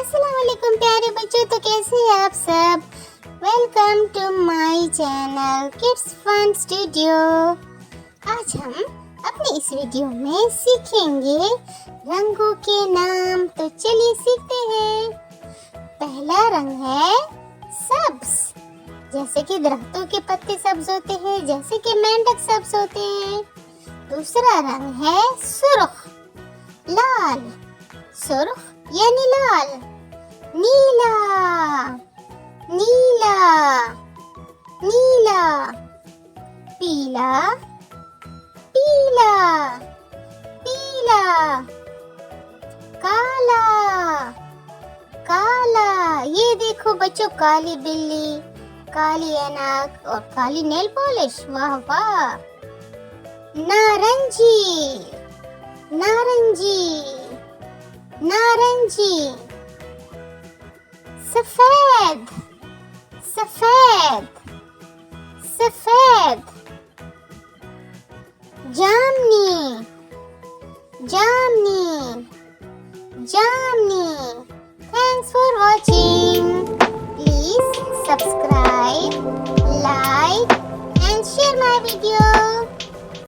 अस्सलाम वालेकुम प्यारे बच्चों, तो कैसे हैं आप सब। Welcome to my channel Kids Fun Studio. आज हम अपने इस वीडियो में सीखेंगे रंगों के नाम। तो चलिए सीखते हैं। पहला रंग है सब्ज, जैसे कि दरख्तों के पत्ते सब्ज होते हैं, जैसे कि मेंढक सब्ज होते हैं। दूसरा रंग है सुर्ख, लाल। सुर्ख यानी लाल। नीला, नीला, नीला। पीला, पीला, पीला। काला, काला। ये देखो बच्चों, काली बिल्ली, काली ऐनक और काली नेल पॉलिश। वाह वाह। नारंगी, नारंगी, नारंगी। सफेद, सफेद, सफेद। जामनी, जामनी, जामनी। Thanks for watching.